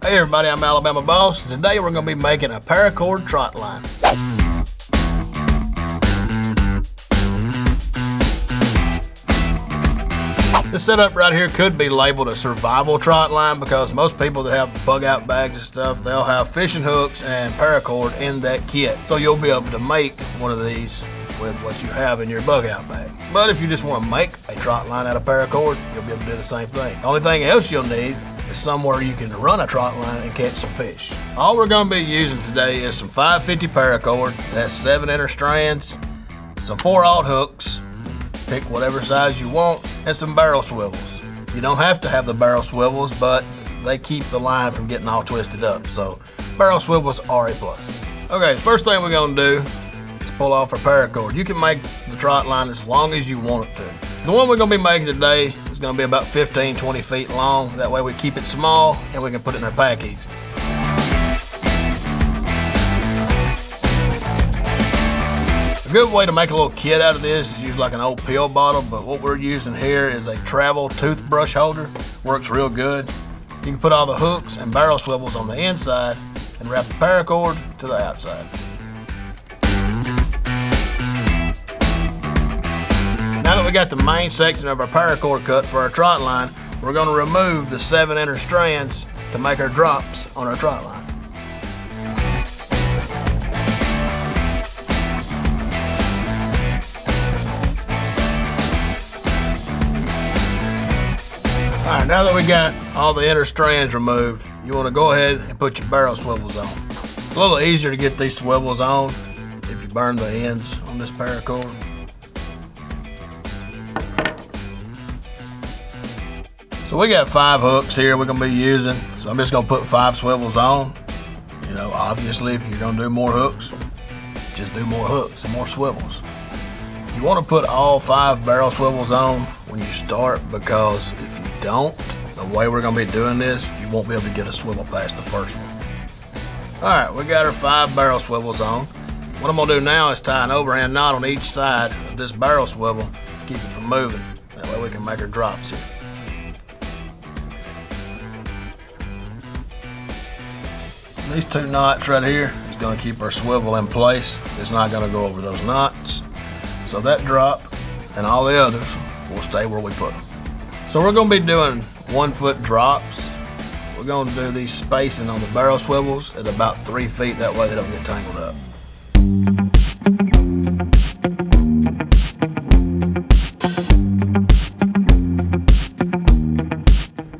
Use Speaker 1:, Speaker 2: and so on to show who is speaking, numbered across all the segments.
Speaker 1: Hey everybody, I'm Alabama Boss. Today we're going to be making a Paracord Trotline. This setup right here could be labeled a survival trotline because most people that have bug out bags and stuff, they'll have fishing hooks and paracord in that kit. So you'll be able to make one of these with what you have in your bug out bag. But if you just want to make a trotline out of paracord, you'll be able to do the same thing. The only thing else you'll need is somewhere you can run a trotline and catch some fish. All we're going to be using today is some 550 paracord. That's 7 inner strands, some 4/0 hooks, pick whatever size you want, and some barrel swivels. You don't have to have the barrel swivels, but they keep the line from getting all twisted up, so barrel swivels are a plus. Okay, first thing we're going to do is pull off our paracord. You can make the trotline as long as you want it to. The one we're going to be making today is going to be about 15-20 feet long. That way we keep it small and we can put it in our pack easy. A good way to make a little kit out of this is use like an old pill bottle, but what we're using here is a travel toothbrush holder. Works real good. You can put all the hooks and barrel swivels on the inside and wrap the paracord to the outside. Now that we got the main section of our paracord cut for our trotline, we're going to remove the 7 inner strands to make our drops on our trotline. Alright, now that we got all the inner strands removed, you want to go ahead and put your barrel swivels on. It's a little easier to get these swivels on if you burn the ends on this paracord. So we got 5 hooks here we're going to be using, so I'm just going to put 5 swivels on. You know, obviously if you're going to do more hooks, just do more hooks and more swivels. You want to put all 5 barrel swivels on when you start, because if you don't, the way we're going to be doing this, you won't be able to get a swivel past the first one. Alright, we got our 5 barrel swivels on. What I'm going to do now is tie an overhand knot on each side of this barrel swivel to keep it from moving. That way we can make our drops here. These 2 knots right here is going to keep our swivel in place. It's not going to go over those knots. So that drop and all the others will stay where we put them. So we're going to be doing 1-foot drops. We're going to do these spacing on the barrel swivels at about 3 feet. That way they don't get tangled up.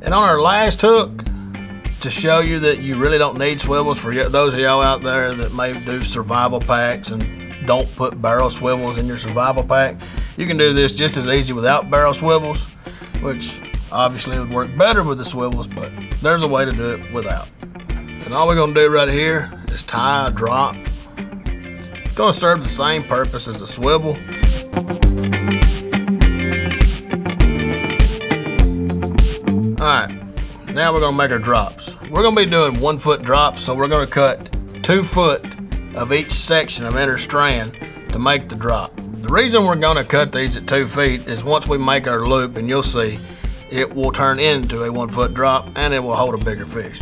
Speaker 1: And on our last hook, to show you that you really don't need swivels, for those of y'all out there that may do survival packs and don't put barrel swivels in your survival pack, you can do this just as easy without barrel swivels, which obviously would work better with the swivels, but there's a way to do it without. And all we're going to do right here is tie a drop. It's going to serve the same purpose as a swivel. Alright, now we're going to make our drops. We're going to be doing 1-foot drops, so we're going to cut 2 foot of each section of inner strand to make the drop. The reason we're going to cut these at 2 feet is once we make our loop, and you'll see, it will turn into a 1-foot drop and it will hold a bigger fish.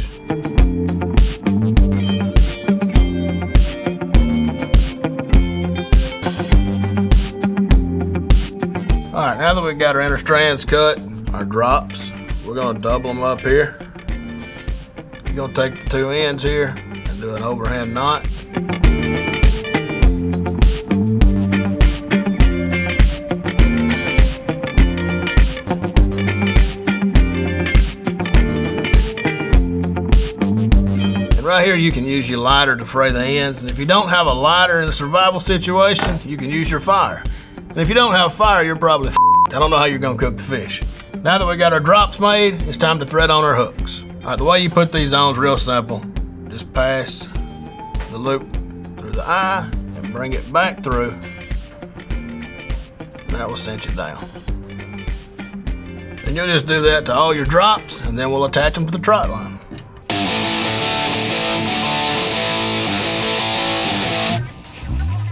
Speaker 1: Alright, now that we've got our inner strands cut, our drops, we're going to double them up here. You're going to take the 2 ends here and do an overhand knot. And right here you can use your lighter to fray the ends. And if you don't have a lighter in a survival situation, you can use your fire. And if you don't have fire, you're probably f***ed. I don't know how you're going to cook the fish. Now that we got our drops made, it's time to thread on our hooks. Alright, the way you put these on is real simple. Just pass the loop through the eye and bring it back through. That will cinch it down. And you'll just do that to all your drops, and then we'll attach them to the trotline.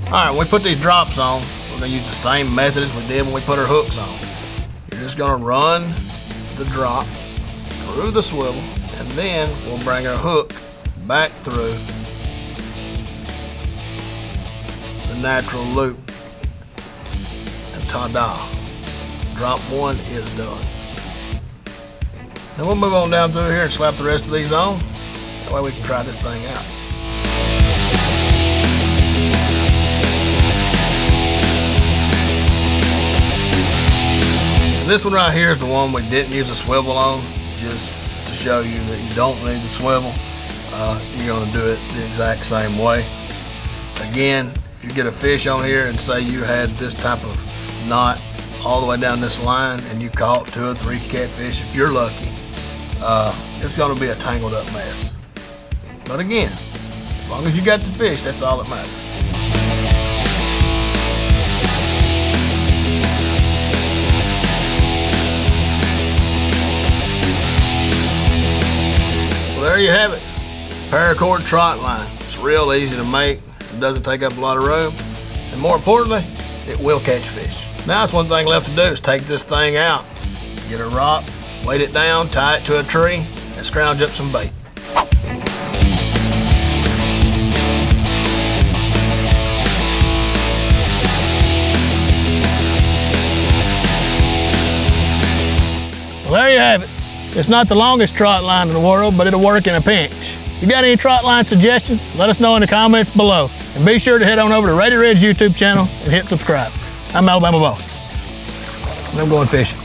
Speaker 1: Alright, when we put these drops on, we're going to use the same method as we did when we put our hooks on. You're just going to run the drop through the swivel, and then we'll bring our hook back through the natural loop. And ta-da, drop one is done. Now we'll move on down through here and slap the rest of these on. That way we can try this thing out. This one right here is the one we didn't use a swivel on, just to show you that you don't need the swivel. You're going to do it the exact same way. Again, if you get a fish on here and say you had this type of knot all the way down this line and you caught 2 or 3 catfish, if you're lucky, it's going to be a tangled up mess. But again, as long as you got the fish, that's all that matters. There you have it, Paracord Trotline. It's real easy to make, it doesn't take up a lot of room, and more importantly, it will catch fish. Now it's one thing left to do is take this thing out, get a rock, weight it down, tie it to a tree, and scrounge up some bait. Well, there you have it. It's not the longest trot line in the world, but it'll work in a pinch. If you got any trot line suggestions, let us know in the comments below. And be sure to head on over to Rady Red's YouTube channel and hit subscribe. I'm Alabama Boss, and I'm going fishing.